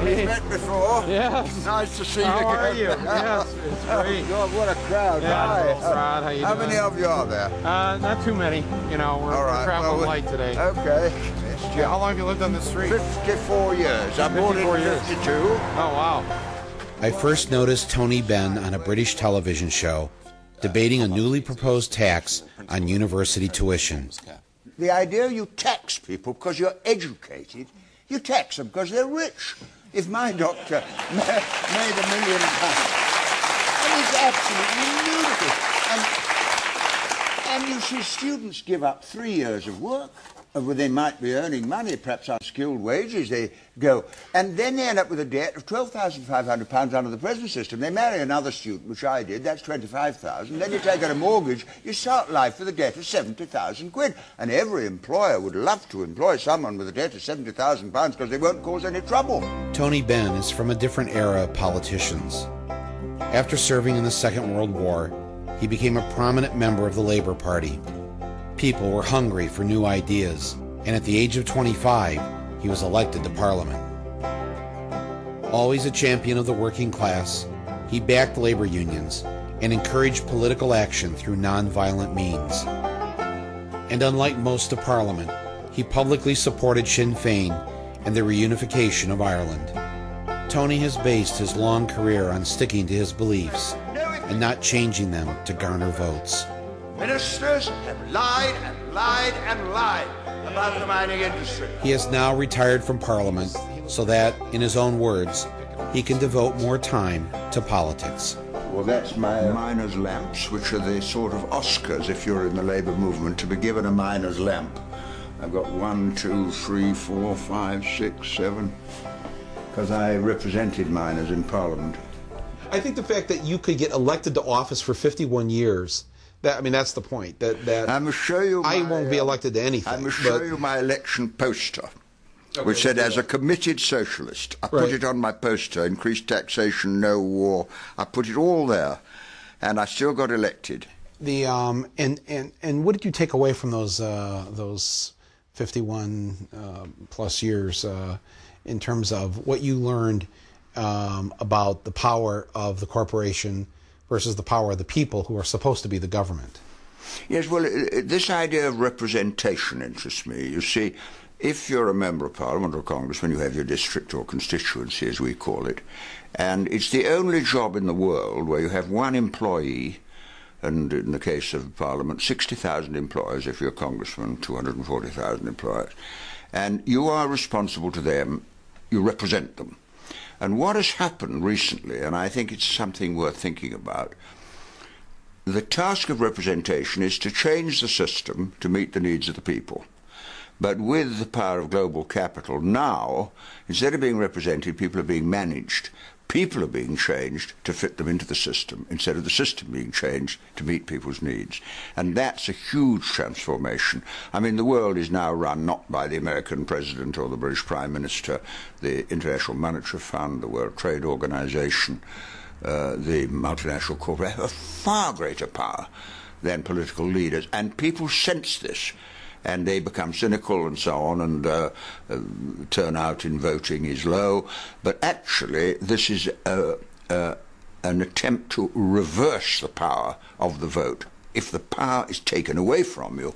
We've met before. Yes. Nice to see you again. How are you? Yes, it's great. Oh, God, what a crowd. Yeah, Hi. Rod, how you doing? How many of you are there? Not too many. You know, we're traveling light today. Okay. Yeah, how long have you lived on the street? 54 years. I bought it in 52. Oh, wow. I first noticed Tony Benn on a British television show debating a newly proposed tax on university tuition. The idea you tax people because you're educated, you tax them because they're rich. If my doctor made £1 million, and it's absolutely ludicrous. And you see students give up 3 years of work, where they might be earning money, perhaps on skilled wages, they go, and then they end up with a debt of £12,500 under the present system. They marry another student, which I did, that's £25,000, then you take out a mortgage, you start life with a debt of £70,000, and every employer would love to employ someone with a debt of £70,000 because they won't cause any trouble. Tony Benn is from a different era of politicians. After serving in the Second World War, he became a prominent member of the Labour Party. People were hungry for new ideas, and at the age of 25, he was elected to Parliament. Always a champion of the working class, he backed labor unions and encouraged political action through non-violent means. And unlike most of Parliament, he publicly supported Sinn Féin and the reunification of Ireland. Tony has based his long career on sticking to his beliefs and not changing them to garner votes. Ministers have lied and lied and lied about the mining industry. He has now retired from Parliament so that, in his own words, he can devote more time to politics. Well, that's my miner's lamps, which are the sort of Oscars, if you're in the Labour movement, to be given a miner's lamp. I've got 1, 2, 3, 4, 5, 6, 7, because I represented miners in Parliament. I think the fact that you could get elected to office for 51 years, that's the point. I must show you I won't be elected to anything. I must show you my election poster, which said, as a committed socialist, I put it on my poster, increased taxation, no war. I put it all there, and I still got elected. The and what did you take away from those 51 plus years in terms of what you learned about the power of the corporation versus the power of the people who are supposed to be the government? Yes, well, this idea of representation interests me. You see, if you're a member of Parliament or Congress, when you have your district or constituency, as we call it, and it's the only job in the world where you have one employee, and in the case of Parliament, 60,000 employers, if you're a congressman, 240,000 employers, and you are responsible to them, you represent them. And what has happened recently, and I think it's something worth thinking about, the task of representation is to change the system to meet the needs of the people. But with the power of global capital now, instead of being represented, people are being managed. People are being changed to fit them into the system, instead of the system being changed to meet people's needs. And that's a huge transformation. I mean, the world is now run not by the American president or the British Prime Minister, the International Monetary Fund, the World Trade Organization, the multinational corporations have a far greater power than political leaders. And people sense this. And they become cynical and so on, and turnout in voting is low. But actually, this is an attempt to reverse the power of the vote. If the power is taken away from you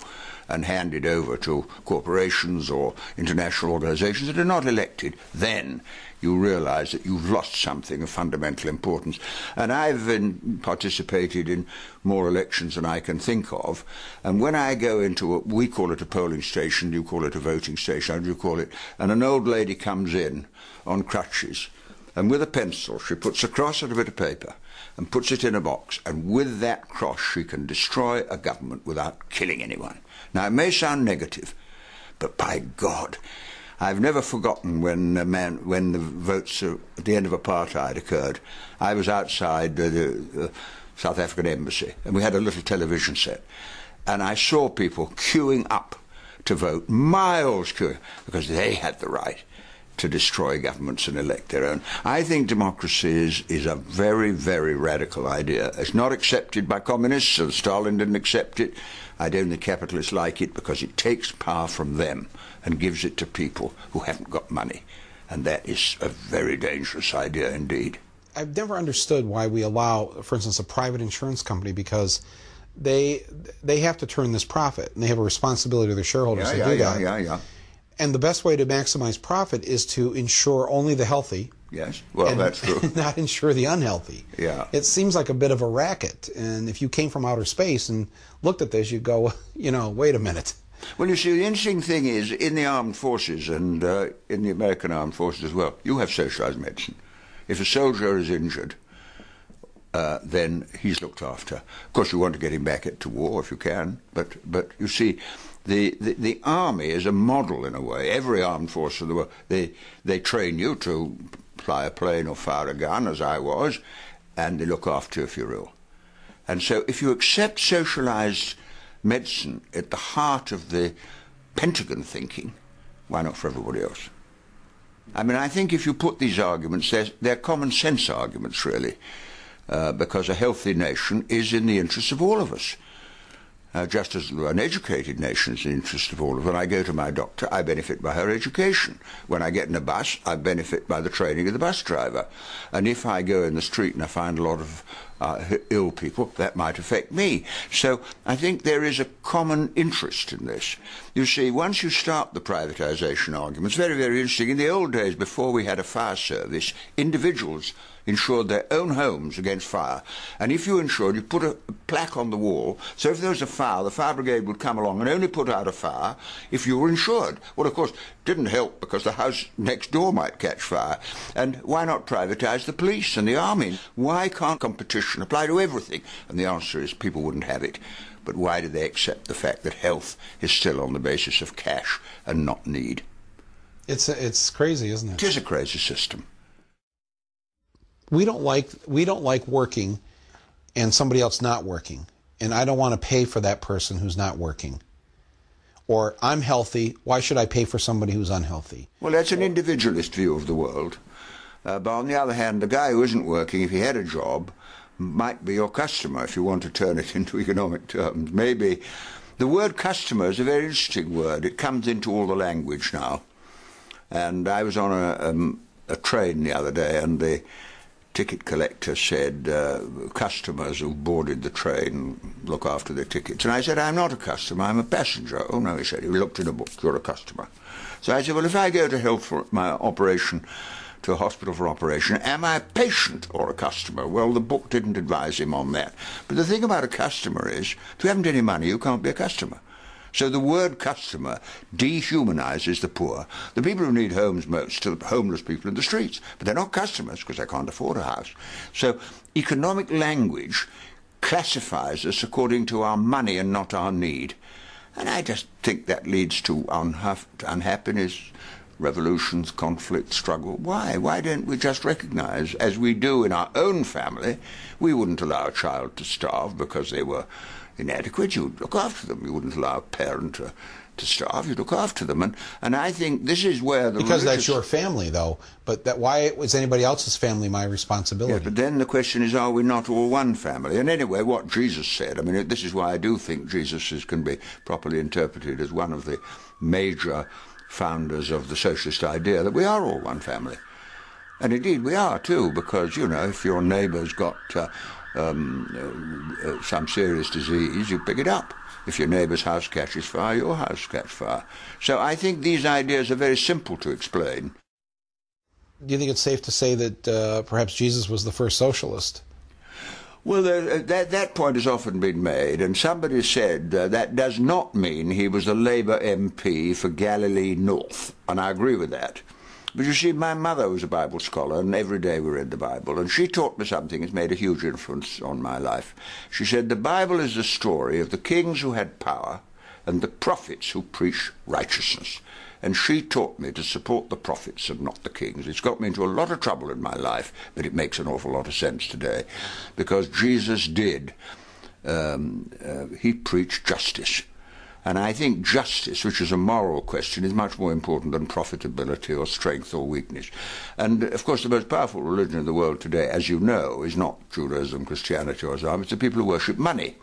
and handed over to corporations or international organizations that are not elected, then you realize that you've lost something of fundamental importance. And I've participated in more elections than I can think of, and when I go into we call it a polling station, you call it a voting station, how do you call it? And an old lady comes in on crutches, and with a pencil she puts a cross on a bit of paper and puts it in a box, and with that cross she can destroy a government without killing anyone. Now, it may sound negative, but by God, I've never forgotten when the votes at the end of apartheid occurred. I was outside the South African embassy, and we had a little television set, and I saw people queuing up to vote, miles queuing, because they had the right to destroy governments and elect their own. I think democracy is a very, very radical idea. It's not accepted by communists, so Stalin didn't accept it. I don't think capitalists like it because it takes power from them and gives it to people who haven't got money. And that is a very dangerous idea indeed. I've never understood why we allow, for instance, a private insurance company, because they have to turn this profit, and they have a responsibility to their shareholders to do that. Yeah. And the best way to maximize profit is to insure only the healthy. Yes, well, that's true. And not insure the unhealthy. Yeah. It seems like a bit of a racket. And if you came from outer space and looked at this, you'd go, wait a minute. Well, you see, the interesting thing is, in the armed forces and in the American armed forces as well, you have socialized medicine. If a soldier is injured, then he's looked after. Of course, you want to get him back to war if you can, but you see, the army is a model in a way. Every armed force of the world, they train you to fly a plane or fire a gun, as I was, and they look after you if you're ill. And so if you accept socialized medicine at the heart of the Pentagon thinking, why not for everybody else? I mean, I think if you put these arguments, they're common sense arguments, really, because a healthy nation is in the interest of all of us. Just as an educated nation is in the interest of all of us. When I go to my doctor, I benefit by her education. When I get in a bus, I benefit by the training of the bus driver. And if I go in the street and I find a lot of ill people, that might affect me. So I think there is a common interest in this. You see, once you start the privatization argument, it's very, very interesting. In the old days, before we had a fire service, individuals insured their own homes against fire. And if you insured, you put a plaque on the wall, so if there was a fire, the fire brigade would come along and only put out a fire if you were insured. Well, of course, it didn't help because the house next door might catch fire. And why not privatize the police and the army? Why can't competition apply to everything? And the answer is people wouldn't have it. But why do they accept the fact that health is still on the basis of cash and not need? It's crazy, isn't it? It is a crazy system. We don't like working and somebody else not working. And I don't want to pay for that person who's not working. Or I'm healthy, why should I pay for somebody who's unhealthy? Well, that's an individualist view of the world. But on the other hand, the guy who isn't working, if he had a job, might be your customer, if you want to turn it into economic terms. Maybe. The word customer is a very interesting word. It comes into all the language now. And I was on a train the other day, and the ticket collector said, customers who boarded the train look after their tickets. And I said, I'm not a customer, I'm a passenger. Oh, no, he said, he looked in a book, you're a customer. So I said, well, if I go to health for my operation, to a hospital for operation, am I a patient or a customer? Well, the book didn't advise him on that. But the thing about a customer is, if you haven't any money, you can't be a customer. So the word customer dehumanizes the poor. The people who need homes most are the homeless people in the streets. But they're not customers because they can't afford a house. So economic language classifies us according to our money and not our need. And I just think that leads to unhappiness, revolutions, conflict, struggle. Why? Why don't we just recognize, as we do in our own family, we wouldn't allow a child to starve because they were inadequate. You'd look after them. You wouldn't allow a parent to starve. You'd look after them. And I think this is where the Because that's your family, though. But why was anybody else's family my responsibility? Yeah, but then the question is, are we not all one family? And anyway, what Jesus said, I mean, this is why I do think Jesus can be properly interpreted as one of the major founders of the socialist idea, that we are all one family. And indeed we are too, because, you know, if your neighbour's got some serious disease, you pick it up. If your neighbour's house catches fire, your house catches fire. So I think these ideas are very simple to explain. Do you think it's safe to say that perhaps Jesus was the first socialist? Well, that point has often been made, and somebody said that does not mean he was a Labour MP for Galilee North, and I agree with that. But you see, my mother was a Bible scholar, and every day we read the Bible, and she taught me something that's made a huge influence on my life. She said, the Bible is the story of the kings who had power and the prophets who preach righteousness. And she taught me to support the prophets and not the kings. It's got me into a lot of trouble in my life, but it makes an awful lot of sense today. Because Jesus did, he preached justice. And I think justice, which is a moral question, is much more important than profitability or strength or weakness. And, of course, the most powerful religion in the world today, as you know, is not Judaism, Christianity or Islam. It's the people who worship money.